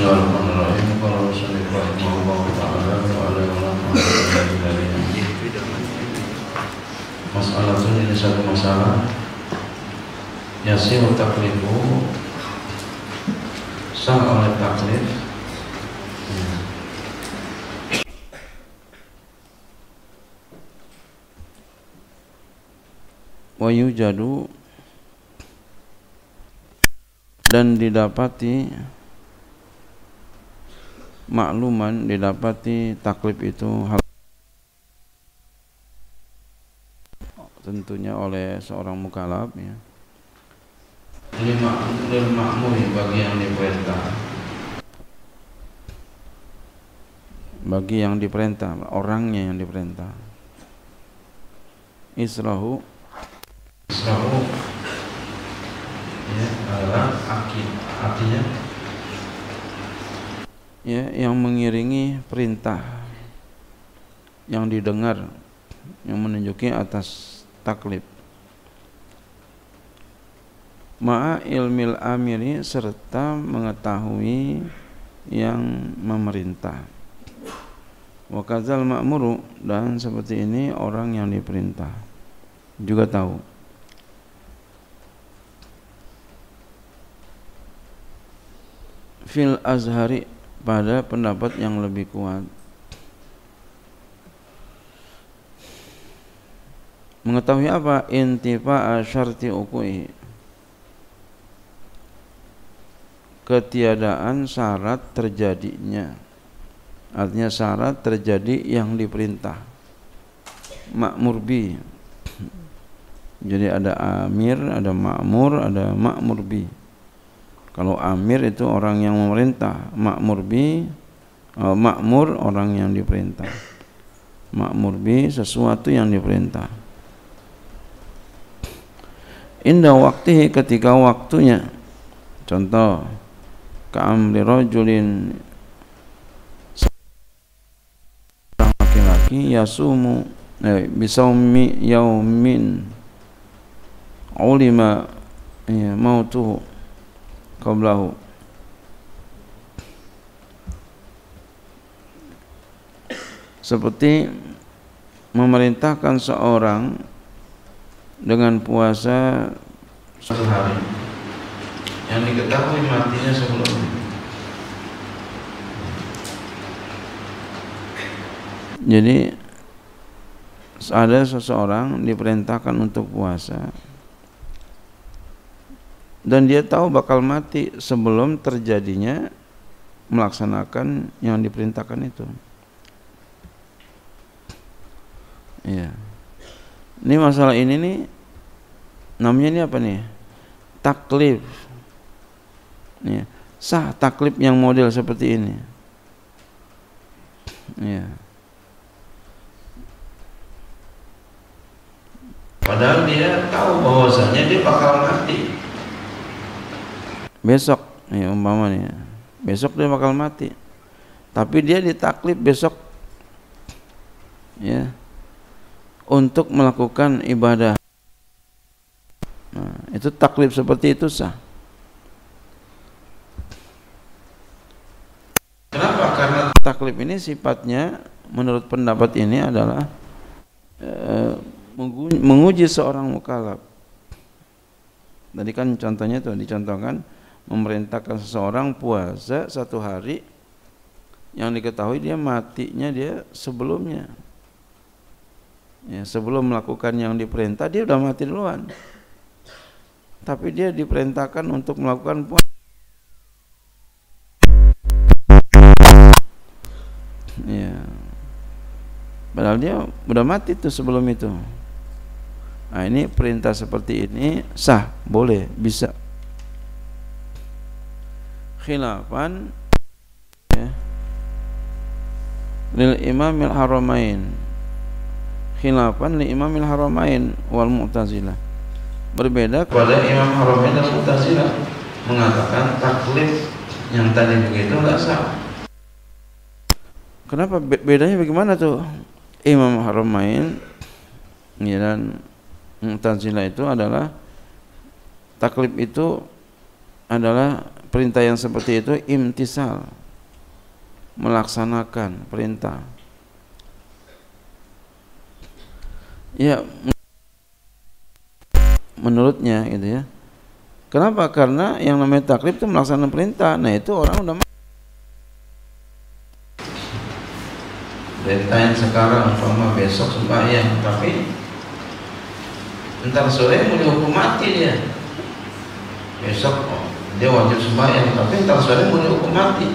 Bismillahirrahmanirrahim. Qala Rasulullah rahimahullahu ta'ala wa ala masalah ini satu masalah yasiru taklifu, sah oleh taklif wa yujadu, dan didapati makluman, didapati taklif itu hal tentunya oleh seorang mukallaf, ya. Lil ma'muri, bagi yang diperintah, bagi yang diperintah, orangnya yang diperintah. Israhu ya adalah artinya ya yang mengiringi perintah yang didengar, yang menunjuki atas taklif. Ma'a ilmil amiri, serta mengetahui yang memerintah. Wa kadzal ma'muru, dan seperti ini orang yang diperintah juga tahu. Fil azhari, pada pendapat yang lebih kuat, mengetahui apa? Intifa'a syarti uqu'i, ketiadaan syarat terjadinya, artinya syarat terjadi yang diperintah. Ma'mur bi, jadi ada amir, ada ma'mur, ada ma'mur bi. Kalau amir itu orang yang memerintah, ma'mur bi, ma'mur orang yang diperintah, ma'mur bi sesuatu yang diperintah. Inda waktihi, ketika waktunya. Contoh, ka'amri rajulin, seorang laki-laki yasumu bisaumi yaumin ulima mautuhu qablahu, seperti memerintahkan seorang dengan puasa satu hari yang diketahui matinya sebelumnya. Jadi ada seseorang diperintahkan untuk puasa dan dia tahu bakal mati sebelum terjadinya melaksanakan yang diperintahkan itu. Iya. Ini masalah ini nih namanya ini apa nih? Taklif. Ya. Sah taklif yang model seperti ini. Ya. Padahal dia tahu bahwasanya dia bakal mati besok, ya umpamanya besok dia bakal mati, tapi dia ditaklif besok, ya, untuk melakukan ibadah. Nah, itu taklif seperti itu sah. Kenapa? Karena taklif ini sifatnya menurut pendapat ini adalah menguji seorang mukallaf. Tadi kan contohnya itu dicontohkan memerintahkan seseorang puasa satu hari yang diketahui dia matinya dia sebelumnya. Ya, sebelum melakukan yang diperintah dia udah mati duluan. Tapi dia diperintahkan untuk melakukan puasa. Ya. Padahal dia udah mati tuh sebelum itu. Nah, ini perintah seperti ini sah, boleh, bisa. Khilafan ya, lil imamil haramain, khilafan li imamil haramain wal mu'tazilah, berbeda kepada imam haramain dan mu'tazilah, mengatakan taklif yang tadi begitu enggak sah. Kenapa bedanya bagaimana tuh? Imam haramain ya, dan mu'tazilah itu adalah taklif itu adalah perintah yang seperti itu imtisal, melaksanakan perintah. Ya, menurutnya gitu ya. Kenapa? Karena yang namanya taklif itu melaksanakan perintah. Nah, itu orang udah perintah yang sekarang umpama besok sembahyang, tapi entar sore mau dihukum mati dia. Besok dia wajib sembahyang, tapi entar sore mau dihukum mati.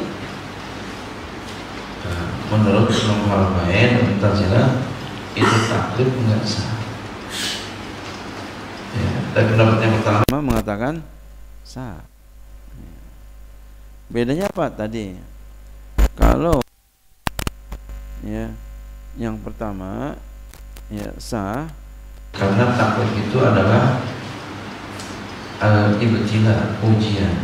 Nah, menurut Imam Al-Ba'in dan Mu'tazilah itu taklif enggak sah. Ya, tapi pendapat yang pertama mengatakan sah. Bedanya apa tadi? Kalau ya yang pertama ya sah karena taklif itu adalah al-ibtila, ujian.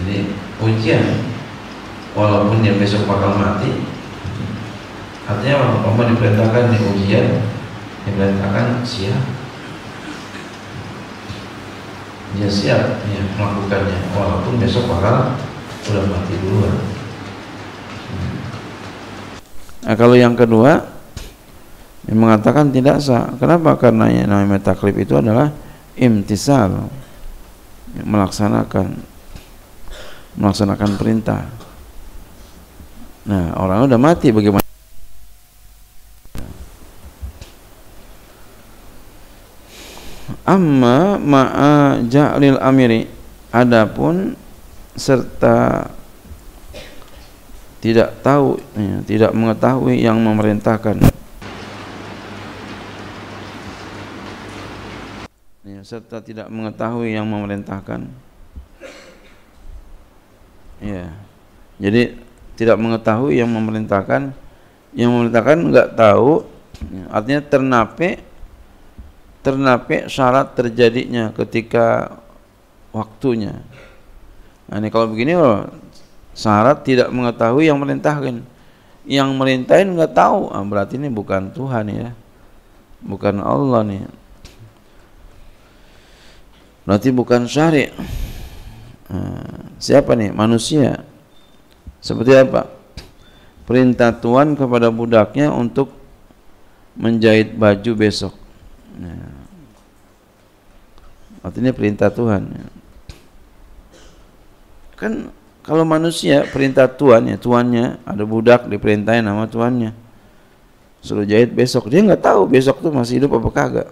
Jadi ujian, walaupun dia besok bakal mati, artinya umpama diperintahkan di ujian, diperintahkan siap, dia siap ya, melakukannya, walaupun besok bakal udah mati duluan. Nah, kalau yang kedua yang mengatakan tidak sah. Kenapa? Karena yang namanya taklif itu adalah imtisal, melaksanakan perintah. Nah, orang udah mati bagaimana? Amma ma'a ja'lil amiri, adapun serta tidak tahu ya, tidak mengetahui yang memerintahkan ya, serta tidak mengetahui yang memerintahkan ya, jadi tidak mengetahui yang memerintahkan enggak tahu ya, artinya ternape syarat terjadinya ketika waktunya. Nah, ini kalau begini loh, syarat tidak mengetahui yang merintahkan, yang merintahin nggak tahu, berarti ini bukan Tuhan ya, bukan Allah nih, berarti bukan syari'. Siapa nih? Manusia. Seperti apa? Perintah Tuhan kepada budaknya untuk menjahit baju besok. Artinya perintah Tuhan. Kan kalau manusia perintah Tuhan ya, tuannya ada budak diperintahin sama tuannya suruh jahit besok, dia nggak tahu besok tuh masih hidup apa kagak.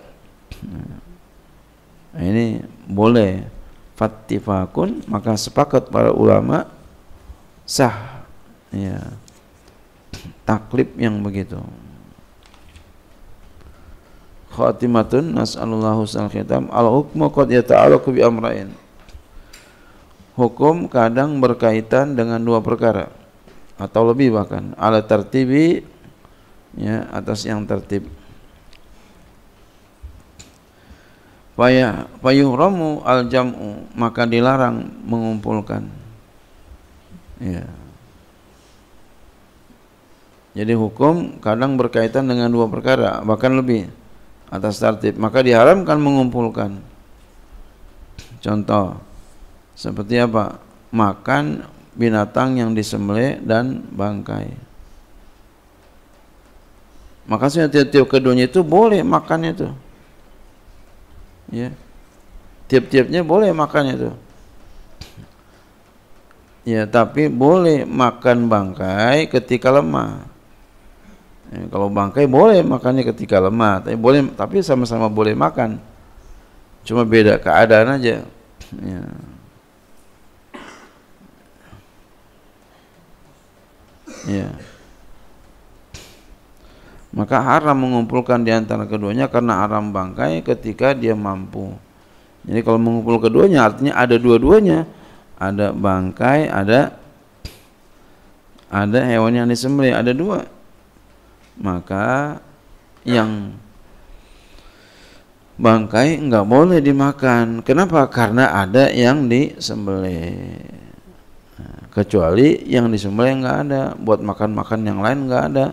Nah, ini boleh fattifakun, maka sepakat para ulama sah ya taklif yang begitu. Khatimatun nas'alullahu al-khitam al-hukmu qad yata'allaqu bi amrayn. Hukum kadang berkaitan dengan dua perkara atau lebih bahkan, ala tartibi ya, atas yang tertib. Fayuhramu al-jam'u, maka dilarang mengumpulkan ya. Jadi hukum kadang berkaitan dengan dua perkara bahkan lebih atas tertib, maka diharamkan mengumpulkan. Contoh seperti apa? Makan binatang yang disembelih dan bangkai. Maka tiap-tiap keduanya itu boleh makannya itu. Ya. Tiap-tiapnya boleh makannya itu. Ya, tapi boleh makan bangkai ketika lemah. Ya, kalau bangkai boleh makannya ketika lemah, tapi sama-sama boleh makan. Cuma beda keadaan aja. Ya. Ya. Maka haram mengumpulkan di antara keduanya karena haram bangkai ketika dia mampu. Jadi kalau mengumpul keduanya artinya ada dua-duanya. Ada bangkai, ada hewan yang disembelih, ada dua. Maka yang bangkai enggak boleh dimakan. Kenapa? Karena ada yang disembelih. Kecuali yang disembelih enggak ada, buat makan-makan yang lain enggak ada.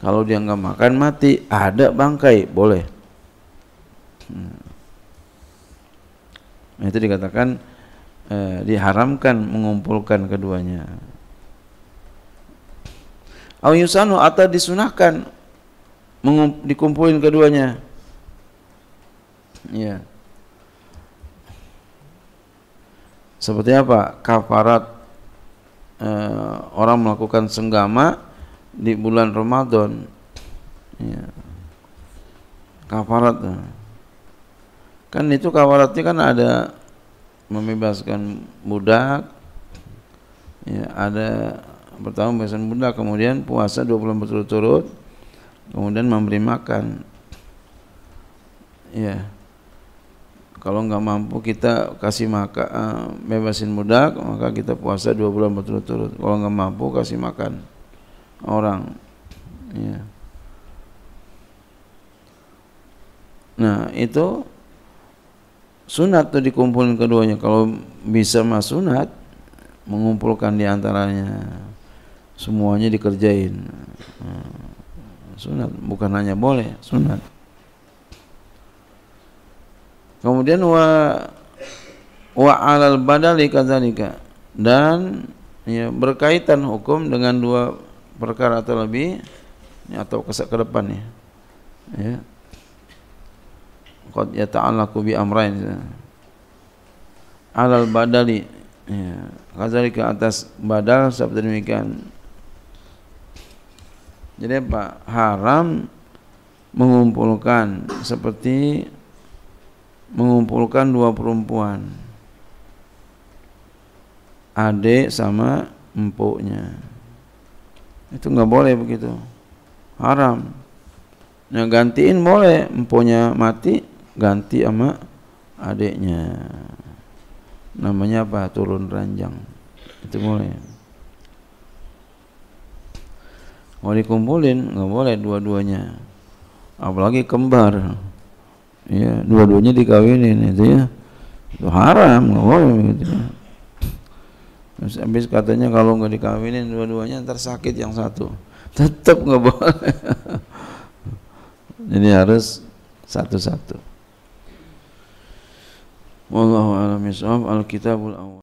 Kalau dia enggak makan mati, ada bangkai boleh. Itu dikatakan diharamkan mengumpulkan keduanya. Au yusanu atau disunahkan dikumpulin keduanya. Ya. Seperti apa? Kafarat orang melakukan senggama di bulan Ramadan. Ya. Kafarat. Kan itu kafaratnya kan ada membebaskan budak. Ya, ada pertama membebaskan budak, kemudian puasa 2 bulan berturut-turut, kemudian memberi makan. Ya. Kalau nggak mampu kita kasih makan, bebasin budak, maka kita puasa 2 bulan berturut-turut. Kalau nggak mampu kasih makan orang. Ya. Nah itu sunat tuh dikumpulin keduanya. Kalau bisa mah sunat, mengumpulkan di antaranya, semuanya dikerjain. Sunat, bukan hanya boleh, sunat. Kemudian wa alal badali kadzalika, dan ya, berkaitan hukum dengan 2 perkara atau lebih, ya, atau ke depan ya. Qad yata'allaqu bi amrayn. Alal badali, ya, kadzalika atas badal seperti demikian. Jadi apa? Haram mengumpulkan seperti mengumpulkan 2 perempuan, adik sama empuknya. Itu nggak boleh begitu, haram. Nah gantiin boleh, empuknya mati ganti sama adiknya, namanya apa? Turun ranjang, itu boleh. Mau dikumpulin nggak boleh dua-duanya, apalagi kembar. Ya, dua-duanya dikawinin itu ya, itu haram, nggak boleh begitu. Terus habis katanya kalau nggak dikawinin dua-duanya ntar sakit yang satu, tetap nggak boleh. Jadi harus satu-satu. Wallahu a'lam bishawab. Al-kitabul awwal.